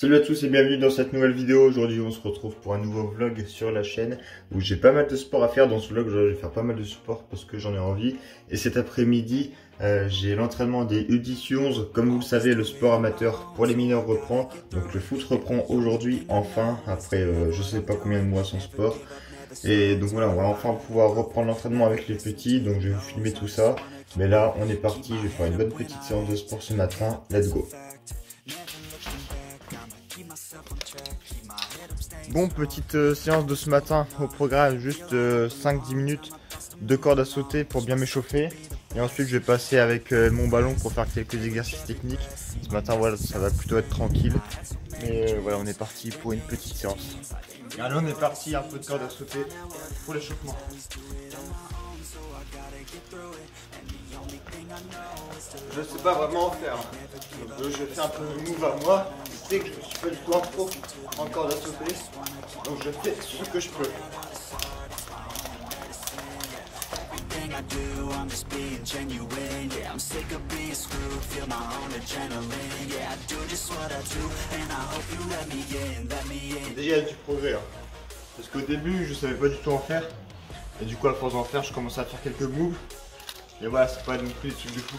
Salut à tous et bienvenue dans cette nouvelle vidéo. Aujourd'hui on se retrouve pour un nouveau vlog sur la chaîne où j'ai pas mal de sport à faire. Dans ce vlog je vais faire pas mal de sport parce que j'en ai envie. Et cet après-midi j'ai l'entraînement des U10-11. Comme vous le savez, le sport amateur pour les mineurs reprend. Donc le foot reprend aujourd'hui enfin après je sais pas combien de mois sans sport. Et donc voilà, on va enfin pouvoir reprendre l'entraînement avec les petits. Donc je vais vous filmer tout ça. Mais là on est parti, je vais faire une bonne petite séance de sport ce matin. Let's go. Bon, petite séance de ce matin au programme, juste 5-10 minutes de corde à sauter pour bien m'échauffer. Et ensuite je vais passer avec mon ballon pour faire quelques exercices techniques. Ce matin voilà, ça va plutôt être tranquille. Mais voilà, on est parti pour une petite séance. Et allez, on est parti, un peu de corde à sauter pour l'échauffement. Je sais pas vraiment en faire. Donc, je fais un peu de move à moi. Je sais que je suis pas du tout un pro en corde à sauter. Donc je fais ce que je peux. Déjà il y a du progrès. Parce qu'au début je savais pas du tout en faire. Et du coup à force d'en faire je commençais à faire quelques moves. Et voilà, c'est pas non plus des trucs de fou.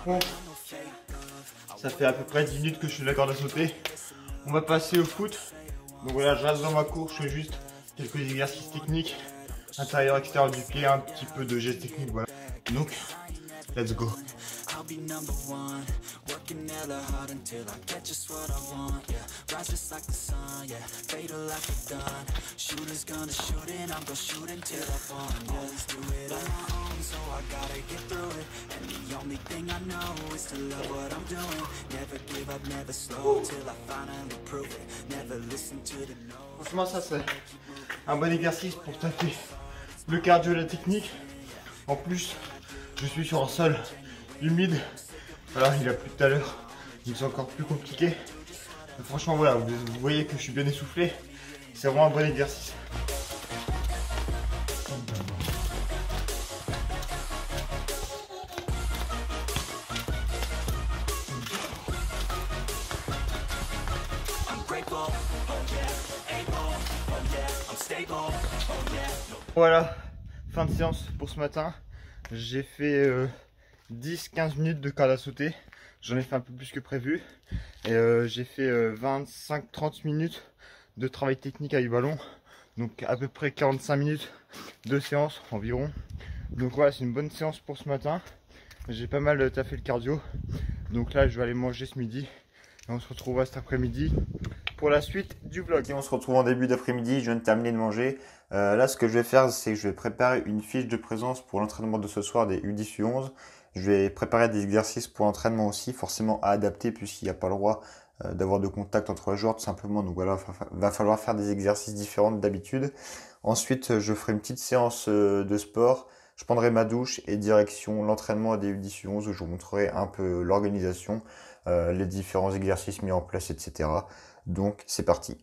Bon, ça fait à peu près 10 minutes que je suis de la corde à sauter. On va passer au foot. Donc voilà, je reste dans ma cour, je fais juste quelques exercices techniques. Intérieur, extérieur du pied, un petit peu de gestes techniques, voilà. Donc, let's go. Franchement, ça c'est un bon exercice pour taper le cardio et la technique. En plus, je suis sur un sol humide. Voilà, il a plu tout à l'heure, donc c'est encore plus compliqué. Mais franchement, voilà, vous voyez que je suis bien essoufflé. C'est vraiment un bon exercice. Voilà, fin de séance pour ce matin. J'ai fait 10-15 minutes de corde à sauter. J'en ai fait un peu plus que prévu. Et j'ai fait 25-30 minutes de travail technique avec ballon. Donc à peu près 45 minutes de séance environ. Donc voilà, c'est une bonne séance pour ce matin. J'ai pas mal taffé le cardio. Donc là, je vais aller manger ce midi. Et on se retrouvera cet après-midi pour la suite du vlog. Et on se retrouve en début d'après-midi, je viens de terminer de manger. Là ce que je vais faire, c'est que je vais préparer une fiche de présence pour l'entraînement de ce soir des U10-U11. Je vais préparer des exercices pour l'entraînement aussi, forcément à adapter puisqu'il n'y a pas le droit d'avoir de contact entre les joueurs tout simplement. Donc voilà, va falloir faire des exercices différents d'habitude. Ensuite, je ferai une petite séance de sport. Je prendrai ma douche et direction l'entraînement des U10-U11 où je vous montrerai un peu l'organisation, les différents exercices mis en place, etc. Donc c'est parti.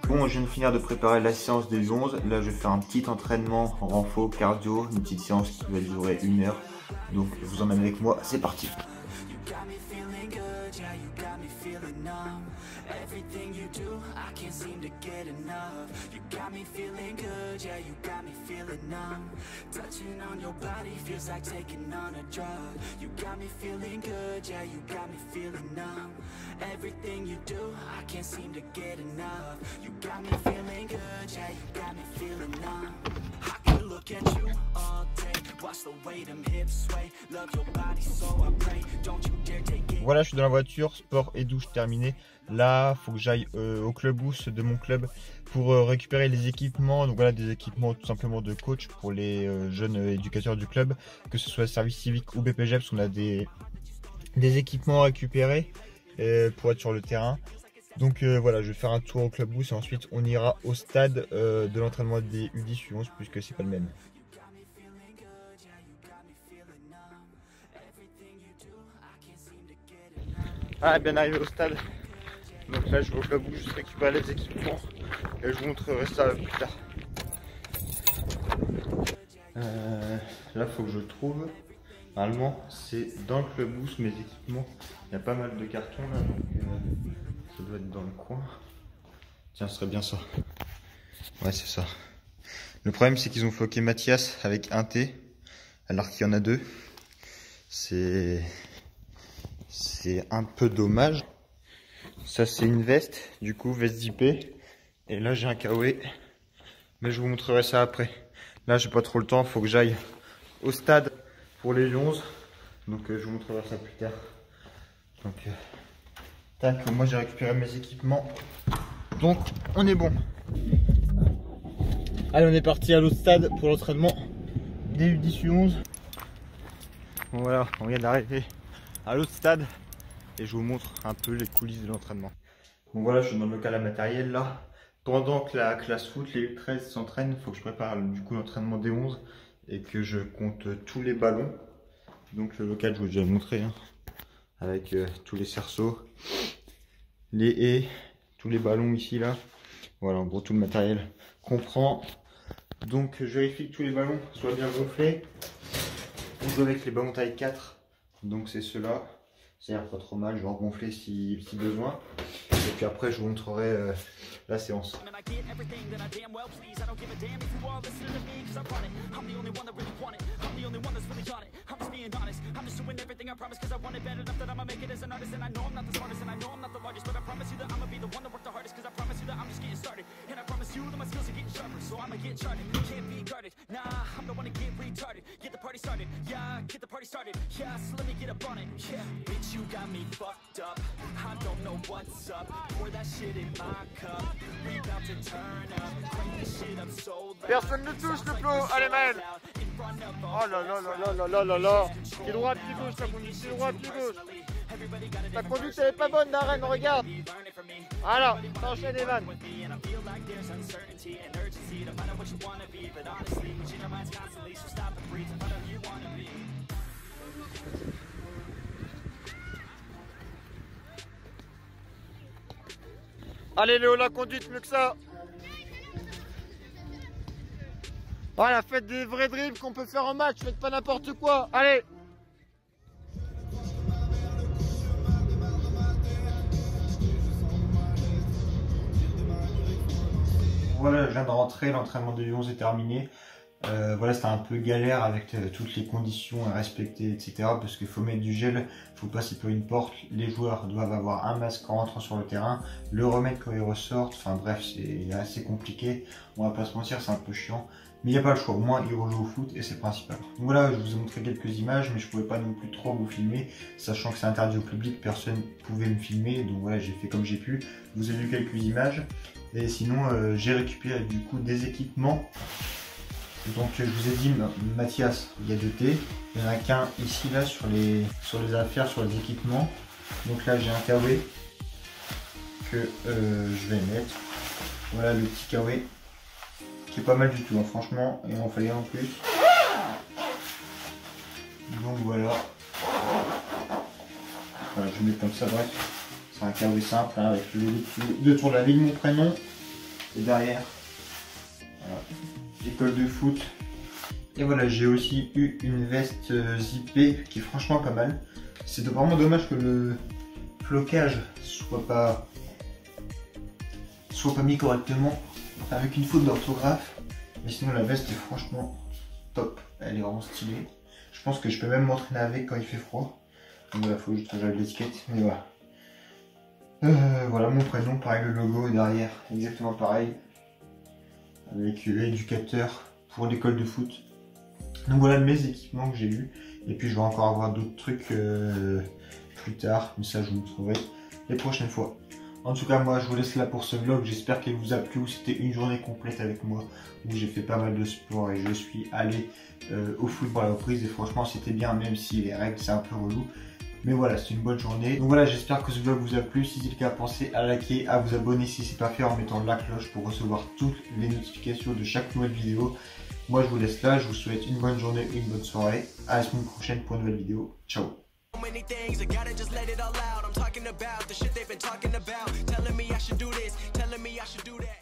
Bon, je viens de finir de préparer la séance des 11. Là, je vais faire un petit entraînement renfo, cardio, une petite séance qui va durer 1 heure. Donc, je vous emmène avec moi, c'est parti. Everything you do, I can't seem to get enough. You got me feeling good, yeah, you got me feeling numb. Touching on your body feels like taking on a drug. You got me feeling good, yeah, you got me feeling numb. Everything you do, I can't seem to get enough. You got me feeling good, yeah, you got me feeling numb. I could look at you all day. Voilà, je suis dans la voiture, sport et douche terminé. Là, faut que j'aille au clubhouse de mon club pour récupérer les équipements. Donc voilà, des équipements tout simplement de coach pour les jeunes éducateurs du club, que ce soit service civique ou BPG, parce qu'on a des équipements à récupérer pour être sur le terrain. Donc voilà, je vais faire un tour au clubhouse et ensuite on ira au stade de l'entraînement des U10 U11 puisque c'est pas le même. Ah, bien arrivé au stade. Donc là je vais au clubhouse juste récupérer les équipements et je vous montrerai ça plus tard. Là faut que je trouve. Normalement c'est dans le clubhouse mes équipements. Il y a pas mal de cartons là, donc ça doit être dans le coin. Tiens, ce serait bien ça. Ouais, c'est ça. Le problème c'est qu'ils ont floqué Mathias avec un T alors qu'il y en a deux. C'est un peu dommage. Ça c'est une veste, du coup veste zippée. Et là j'ai un KOE. Mais je vous montrerai ça après. Là j'ai pas trop le temps, faut que j'aille au stade pour les 11. Donc je vous montrerai ça plus tard. Donc tac, moi j'ai récupéré mes équipements. Donc on est bon. Allez, on est parti à l'autre stade pour l'entraînement des U10 U11. Bon voilà, on vient d'arriver à l'autre stade et je vous montre un peu les coulisses de l'entraînement. Bon voilà, je suis dans le local à matériel là. Pendant que la classe foot, les U13 s'entraînent, il faut que je prépare du coup l'entraînement des 11 et que je compte tous les ballons. Donc le local, je vous ai déjà montré, hein, avec tous les cerceaux, les haies, tous les ballons ici là. Voilà, en gros tout le matériel qu'on prend. Donc je vérifie que tous les ballons soient bien gonflés. On joue avec les ballons taille 4, donc c'est ceux-là. C'est-à-dire pas trop mal, je vais en gonfler si besoin. Et puis après je vous montrerai la séance. Personne ne touche le plot, allez Maël. Oh là là là là là là là là. Pied droit, pied gauche, la conduite, pied droit, pied gauche. La conduite elle est pas bonne Darren, regarde. Voilà, t'enchaînes Evan. Allez Léo, la conduite, mieux que ça. Voilà, faites des vrais dribbles qu'on peut faire en match, faites pas n'importe quoi. Allez. Voilà, je viens de rentrer, l'entraînement de U11 est terminé. Voilà, c'était un peu galère avec toutes les conditions à respecter, etc. Parce qu'il faut mettre du gel, il faut passer par une porte. Les joueurs doivent avoir un masque en rentrant sur le terrain, le remettre quand ils ressortent. Enfin bref, c'est assez compliqué. On va pas se mentir, c'est un peu chiant. Mais il n'y a pas le choix, au moins ils rejouent au foot et c'est le principal. Donc voilà, je vous ai montré quelques images, mais je pouvais pas non plus trop vous filmer, sachant que c'est interdit au public, personne ne pouvait me filmer. Donc voilà, j'ai fait comme j'ai pu. Vous avez vu quelques images. Et sinon, j'ai récupéré du coup des équipements. Donc je vous ai dit, Mathias, il y a 2 T. Il n'y en a qu'un ici, là, sur les affaires, sur les équipements. Donc là, j'ai un KW que je vais mettre. Voilà le petit KW, qui est pas mal du tout, hein, franchement. Et on fallait en plus. Donc voilà. Voilà, je vais mettre comme ça, bref. C'est un KW simple, hein, avec le tour de la ligne, mon prénom. Et derrière, voilà, école de foot. Et voilà, j'ai aussi eu une veste zippée qui est franchement pas mal. C'est vraiment dommage que le flocage soit pas mis correctement, avec une faute d'orthographe. Mais sinon la veste est franchement top, elle est vraiment stylée. Je pense que je peux même m'entraîner avec quand il fait froid. Donc voilà, faut juste que j'aille l'étiquette, mais voilà. Voilà mon prénom, pareil, le logo est derrière, exactement pareil. Avec éducateur pour l'école de foot. Donc voilà mes équipements que j'ai eu. Et puis je vais encore avoir d'autres trucs plus tard. Mais ça je vous le trouverai les prochaines fois. En tout cas moi je vous laisse là pour ce vlog. J'espère qu'il vous a plu. C'était une journée complète avec moi où j'ai fait pas mal de sport et je suis allé au football à la reprise. Et franchement c'était bien, même si les règles c'est un peu relou. Mais voilà, c'est une bonne journée. Donc voilà, j'espère que ce vlog vous a plu. Si c'est le cas, pensez à liker, à vous abonner si ce n'est pas fait en mettant la cloche pour recevoir toutes les notifications de chaque nouvelle vidéo. Moi je vous laisse là, je vous souhaite une bonne journée et une bonne soirée. À la semaine prochaine pour une nouvelle vidéo. Ciao. Many things, I gotta just let it all out. I'm talking about the shit they've been talking about, telling me I should do this, telling me I should do that.